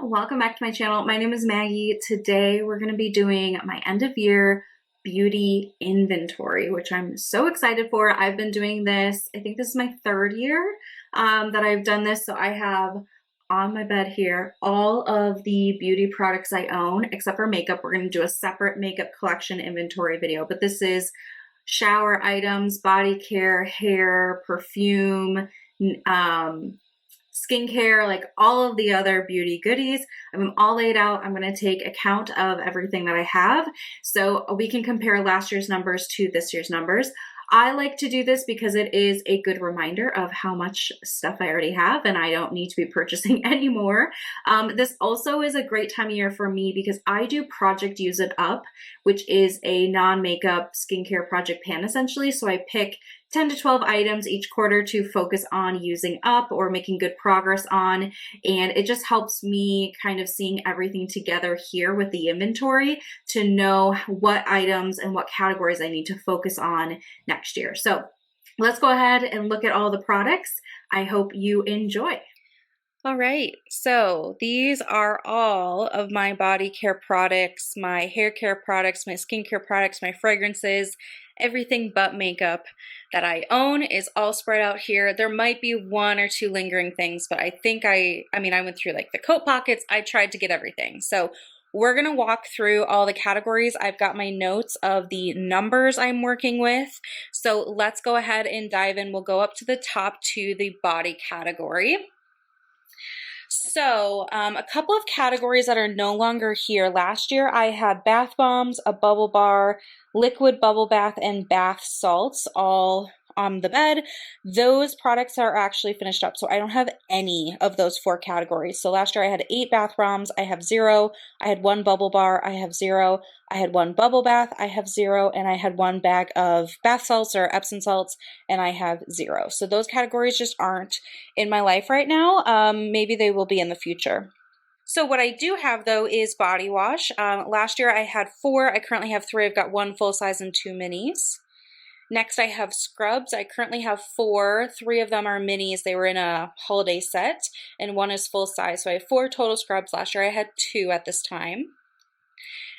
welcome back to my channel. My name is Maggie. Today we're going to be doing my end of year beauty inventory, which I'm so excited for. I've been doing this, I think this is my third year that I've done this. So I have on my bed here all of the beauty products I own, except for makeup. We're going to do a separate makeup collection inventory video, but this is shower items, body care, hair, perfume, skincare, like all of the other beauty goodies. I'm all laid out. I'm going to take account of everything that I have so we can compare last year's numbers to this year's numbers. I like to do this because it is a good reminder of how much stuff I already have and I don't need to be purchasing anymore. This also is a great time of year for me because I do Project Use It Up, which is a non-makeup skincare project pan essentially. So I pick 10 to 12 items each quarter to focus on using up or making good progress on. And it just helps me kind of seeing everything together here with the inventory to know what items and what categories I need to focus on next year. So let's go ahead and look at all the products. I hope you enjoy. All right, so these are all of my body care products, my hair care products, my skincare products, my fragrances, everything but makeup that I own is all spread out here. There might be one or two lingering things, but I think I went through like the coat pockets. I tried to get everything. So we're gonna walk through all the categories. I've got my notes of the numbers I'm working with. So let's go ahead and dive in. We'll go up to the top to the body category. So a couple of categories that are no longer here. Last year I had bath bombs, a bubble bar, liquid bubble bath, and bath salts all on the bed. Those products are actually finished up, so I don't have any of those four categories. So last year I had 8 bath bombs, I have 0. I had 1 bubble bar, I have 0. I had 1 bubble bath, I have 0. And I had 1 bag of bath salts or Epsom salts, and I have 0. So those categories just aren't in my life right now. Maybe they will be in the future. So what I do have though is body wash. Last year I had 4. I currently have 3. I've got 1 full size and 2 minis. Next, I have scrubs. I currently have 4. 3 of them are minis. They were in a holiday set, and 1 is full size. So I have 4 total scrubs. Last year I had 2 at this time.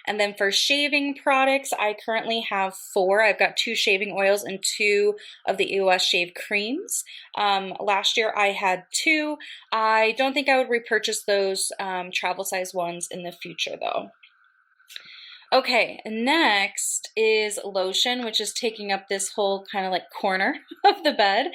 And then for shaving products, I currently have 4. I've got 2 shaving oils and 2 of the EOS shave creams. Last year I had 2. I don't think I would repurchase those travel size ones in the future though. Okay, next is lotion, which is taking up this whole kind of like corner of the bed.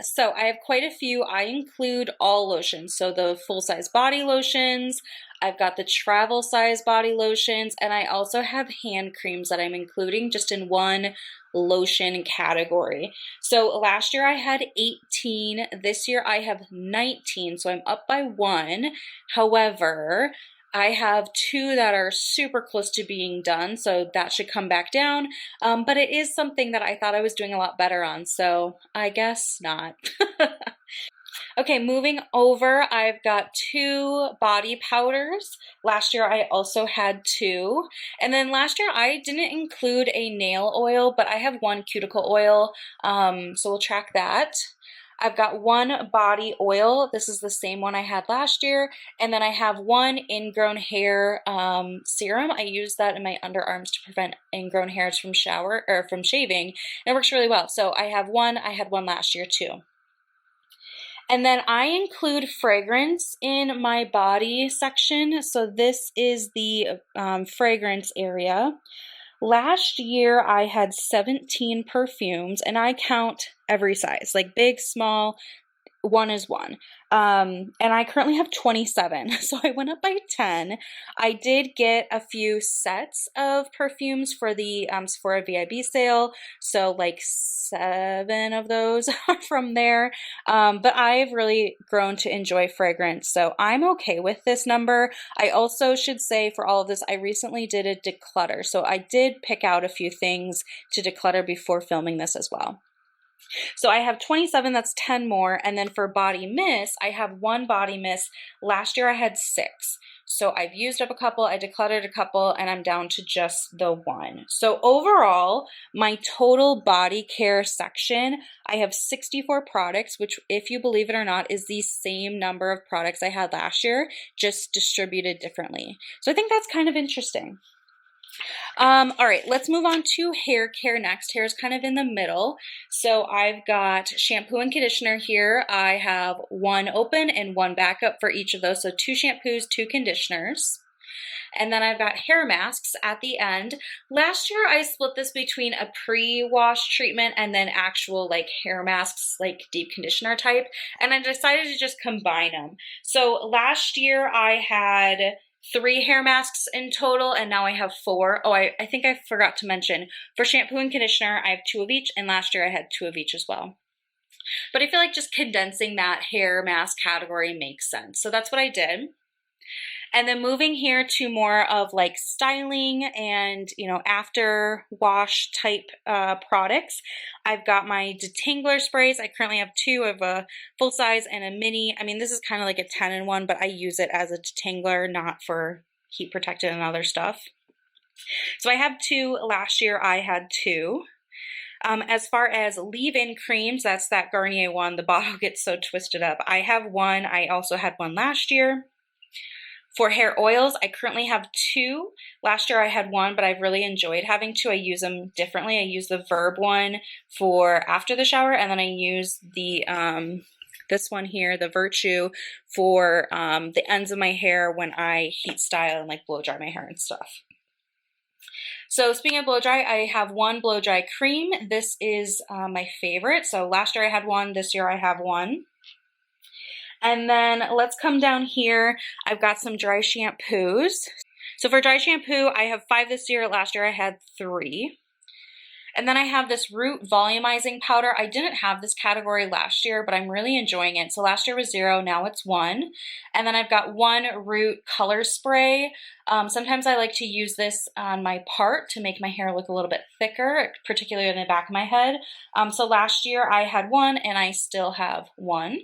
So I have quite a few. I include all lotions, so the full-size body lotions, I've got the travel size body lotions, and I also have hand creams that I'm including just in one lotion category. So last year I had 18. This year I have 19, so I'm up by 1. However, I have 2 that are super close to being done, so that should come back down. But it is something that I thought I was doing a lot better on, so I guess not. Okay, moving over, I've got 2 body powders. Last year I also had 2. And then last year I didn't include a nail oil, but I have 1 cuticle oil, so we'll track that. I've got 1 body oil. This is the same one I had last year. And then I have 1 ingrown hair serum. I use that in my underarms to prevent ingrown hairs from shaving. And it works really well. So I have 1. I had 1 last year too. And then I include fragrance in my body section. So this is the fragrance area. Last year I had 17 perfumes, and I count every size, like big, small, 1 is 1. And I currently have 27, so I went up by 10. I did get a few sets of perfumes for the Sephora VIB sale, so like 7 of those are from there. But I've really grown to enjoy fragrance, so I'm okay with this number. I also should say for all of this, I recently did a declutter, so I did pick out a few things to declutter before filming this as well. So I have 27, that's 10 more. And then for body mist, I have 1 body mist. Last year I had 6. So I've used up a couple, I decluttered a couple, and I'm down to just the one. So overall, my total body care section, I have 64 products, which, if you believe it or not, is the same number of products I had last year, just distributed differently. So I think that's kind of interesting. All right, let's move on to hair care next. Hair is kind of in the middle. So I've got shampoo and conditioner here. I have one open and one backup for each of those. So 2 shampoos, 2 conditioners. And then I've got hair masks at the end. Last year I split this between a pre-wash treatment and then actual like hair masks, like deep conditioner type. And I decided to just combine them. So last year I had 3 hair masks in total, and now I have 4. Oh, I think I forgot to mention, for shampoo and conditioner, I have 2 of each, and last year I had 2 of each as well. But I feel like just condensing that hair mask category makes sense. So that's what I did. And then moving here to more of like styling and, after wash type products, I've got my detangler sprays. I currently have 2 of a full size and a mini. I mean, this is kind of like a 10-in-1, but I use it as a detangler, not for heat protectant and other stuff. So I have 2. Last year I had 2. As far as leave-in creams, that's that Garnier one. The bottle gets so twisted up. I have 1. I also had 1 last year. For hair oils, I currently have 2. Last year I had 1, but I've really enjoyed having 2. I use them differently. I use the Verb one for after the shower, and then I use the this one here, the Virtue, for the ends of my hair when I heat style and like blow dry my hair and stuff. So speaking of blow dry, I have 1 blow dry cream. This is my favorite. So last year I had 1, this year I have 1. And then let's come down here. I've got some dry shampoos. So for dry shampoo, I have 5 this year. Last year I had 3. And then I have this Root Volumizing Powder. I didn't have this category last year, but I'm really enjoying it. So last year was 0, now it's 1. And then I've got 1 Root Color Spray. Sometimes I like to use this on my part to make my hair look a little bit thicker, particularly in the back of my head. So last year I had 1, and I still have 1.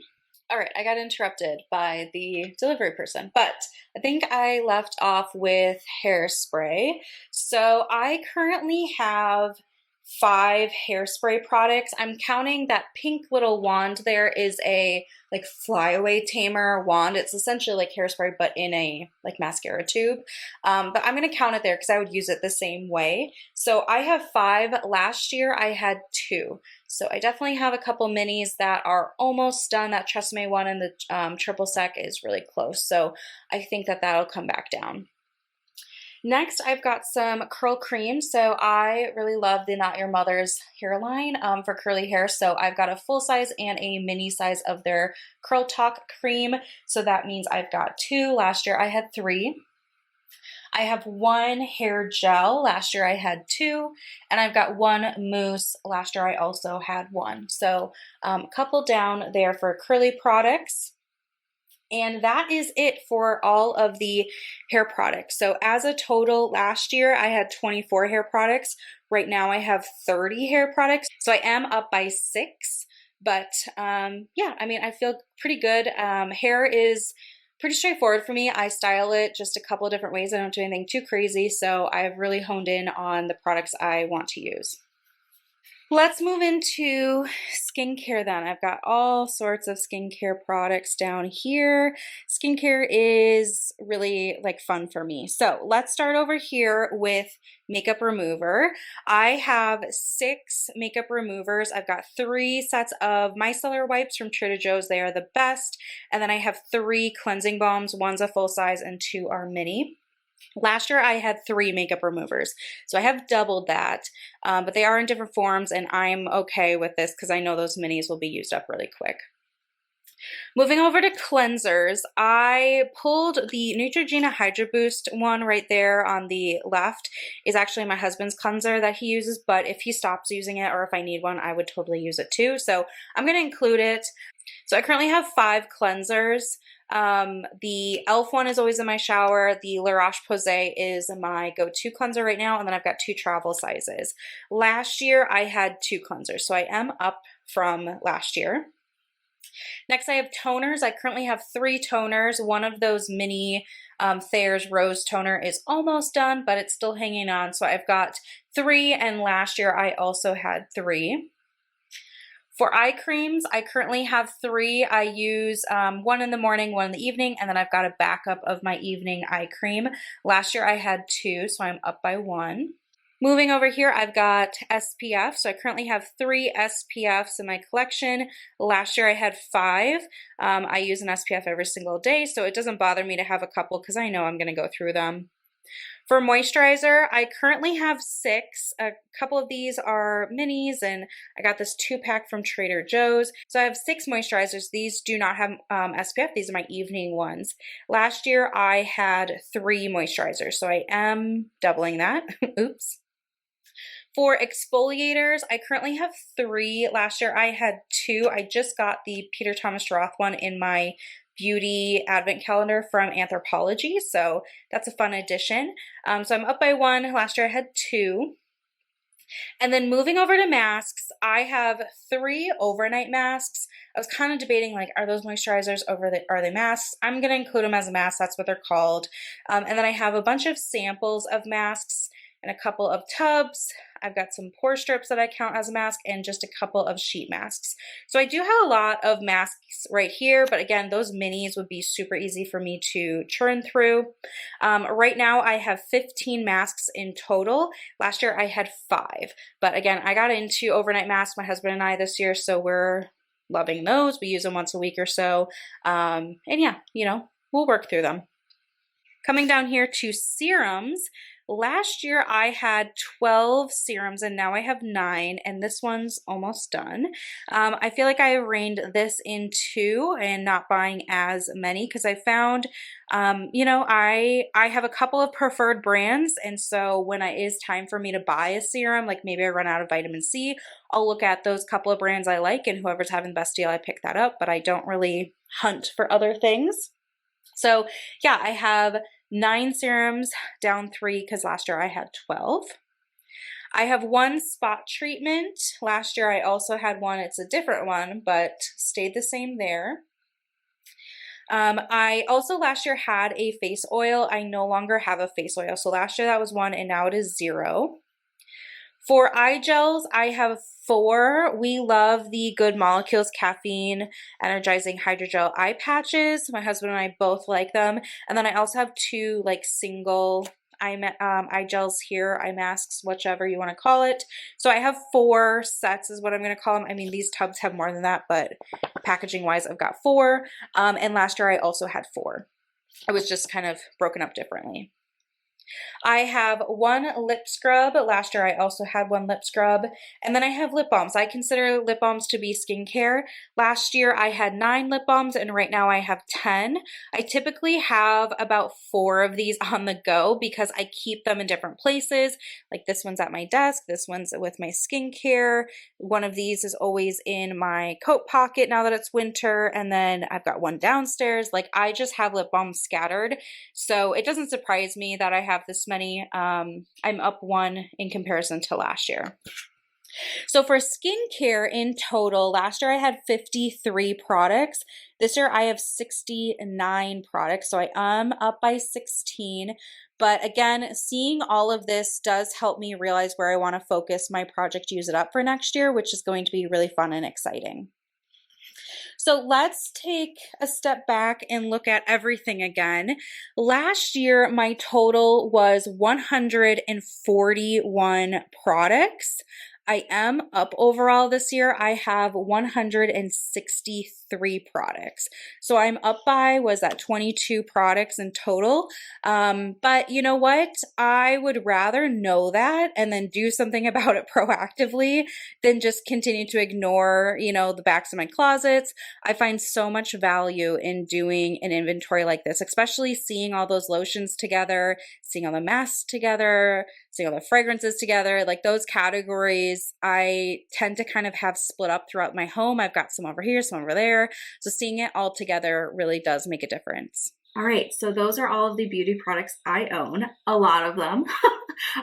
All right, I got interrupted by the delivery person, but I think I left off with hairspray. So I currently have 5 hairspray products. I'm counting that pink little wand there is a like flyaway tamer wand. It's essentially like hairspray, but in a like mascara tube. But I'm gonna count it there because I would use it the same way. So I have 5. Last year I had 2. So I definitely have a couple minis that are almost done. That Tresemme one and the triple sec is really close. So I think that that'll come back down. Next, I've got some curl cream. So I really love the Not Your Mother's hairline for curly hair. So I've got a full size and a mini size of their Curl Talk cream. So that means I've got 2. Last year I had 3. I have 1 hair gel. Last year I had 2. And I've got 1 mousse. Last year I also had 1. So a couple down there for curly products. And that is it for all of the hair products. So as a total, last year I had 24 hair products. Right now I have 30 hair products. So I am up by 6. But yeah, I mean, I feel pretty good. Hair is pretty straightforward for me. I style it just a couple of different ways. I don't do anything too crazy. So I've really honed in on the products I want to use. Let's move into skincare then. I've got all sorts of skincare products down here. Skincare is really like fun for me. So let's start over here with makeup remover. I have 6 makeup removers. I've got 3 sets of micellar wipes from Trader Joe's. They are the best. And then I have 3 cleansing balms. One's a full size and 2 are mini. Last year I had 3 makeup removers, so I have doubled that, but they are in different forms, and I'm okay with this because I know those minis will be used up really quick. Moving over to cleansers, I pulled the Neutrogena Hydro Boost one right there on the left. Is actually my husband's cleanser that he uses, but if he stops using it or if I need one, I would totally use it too, so I'm going to include it. So I currently have 5 cleansers. The e.l.f. one is always in my shower. The La Roche-Posay is my go-to cleanser right now, and then I've got 2 travel sizes. Last year I had 2 cleansers, so I am up from last year. Next, I have toners. I currently have 3 toners. One of those mini Thayer's Rose toner is almost done, but it's still hanging on. So I've got 3, and last year I also had 3. For eye creams, I currently have 3. I use one in the morning, one in the evening, and then I've got a backup of my evening eye cream. Last year I had 2, so I'm up by 1. Moving over here, I've got SPF. So I currently have 3 SPFs in my collection. Last year I had 5. I use an SPF every single day, so it doesn't bother me to have a couple because I know I'm going to go through them. For moisturizer, I currently have 6. A couple of these are minis, and I got this 2-pack from Trader Joe's. So I have 6 moisturizers. These do not have SPF. These are my evening ones. Last year, I had 3 moisturizers, so I am doubling that. Oops. For exfoliators, I currently have 3. Last year, I had 2. I just got the Peter Thomas Roth one in my beauty advent calendar from Anthropologie, so that's a fun addition. So I'm up by 1. Last year I had 2. And then moving over to masks, I have 3 overnight masks. I was kind of debating, like, are those moisturizers are they masks? I'm going to include them as a mask. That's what they're called. And then I have a bunch of samples of masks and a couple of tubs. I've got some pore strips that I count as a mask and just a couple of sheet masks. So I do have a lot of masks right here, but again, those minis would be super easy for me to churn through. Right now I have 15 masks in total. Last year I had 5, but again, I got into overnight masks, my husband and I, this year, so we're loving those. We use them once a week or so. And yeah, you know, we'll work through them. Coming down here to serums, last year I had 12 serums and now I have 9, and this one's almost done. I feel like I reined this in too and not buying as many because I found, you know, I have a couple of preferred brands, and so when it is time for me to buy a serum, like maybe I run out of vitamin C, I'll look at those couple of brands I like, and whoever's having the best deal, I pick that up, but I don't really hunt for other things. So yeah, I have 9 serums, down 3 because last year I had 12. I have 1 spot treatment. Last year I also had 1. It's a different one, but stayed the same there. I also last year had a face oil. I no longer have a face oil. So last year that was 1 and now it is 0. For eye gels, I have 4. We love the Good Molecules Caffeine Energizing Hydrogel eye patches. My husband and I both like them. And then I also have 2 like single eye gels here, eye masks, whichever you want to call it. So I have 4 sets is what I'm going to call them. I mean, these tubs have more than that, but packaging wise, I've got 4. And last year I also had 4. It was just kind of broken up differently. I have 1 lip scrub. Last year I also had 1 lip scrub. And then I have lip balms. I consider lip balms to be skincare. Last year I had 9 lip balms and right now I have 10. I typically have about 4 of these on the go because I keep them in different places. Like this one's at my desk, this one's with my skincare. One of these is always in my coat pocket now that it's winter. And then I've got 1 downstairs. Like I just have lip balms scattered. So it doesn't surprise me that I have this many. I'm up 1 in comparison to last year. So for skincare in total, last year I had 53 products. This year I have 69 products, so I am up by 16. But again, seeing all of this does help me realize where I want to focus my project Use It Up for next year, which is going to be really fun and exciting. So let's take a step back and look at everything again. Last year, my total was 141 products. I am up overall this year. I have 163 products. So I'm up by, was that 22 products in total? But you know what? I would rather know that and then do something about it proactively than just continue to ignore, you know, the backs of my closets. I find so much value in doing an inventory like this, especially seeing all those lotions together, seeing all the masks together, seeing all the fragrances together, like those categories I tend to kind of have split up throughout my home. I've got some over here, some over there. So seeing it all together really does make a difference. All right, so those are all of the beauty products I own, a lot of them.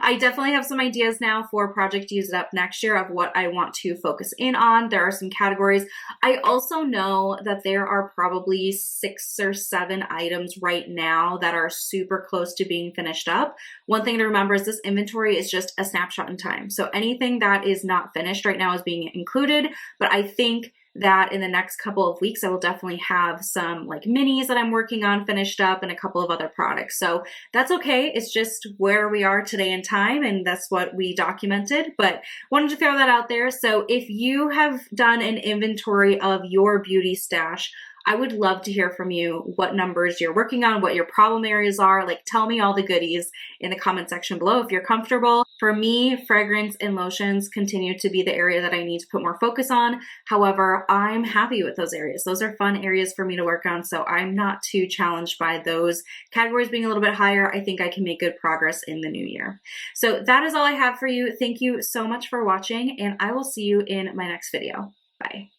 I definitely have some ideas now for Project Use It Up next year of what I want to focus in on. There are some categories. I also know that there are probably 6 or 7 items right now that are super close to being finished up. One thing to remember is this inventory is just a snapshot in time. So anything that is not finished right now is being included, but I think that in the next couple of weeks, I will definitely have some like minis that I'm working on finished up and a couple of other products. So that's okay. It's just where we are today in time, and that's what we documented, but wanted to throw that out there. So if you have done an inventory of your beauty stash, I would love to hear from you what numbers you're working on, what your problem areas are. Like, tell me all the goodies in the comment section below if you're comfortable. For me, fragrance and lotions continue to be the area that I need to put more focus on. However, I'm happy with those areas. Those are fun areas for me to work on, so I'm not too challenged by those categories being a little bit higher. I think I can make good progress in the new year. So that is all I have for you. Thank you so much for watching, and I will see you in my next video. Bye.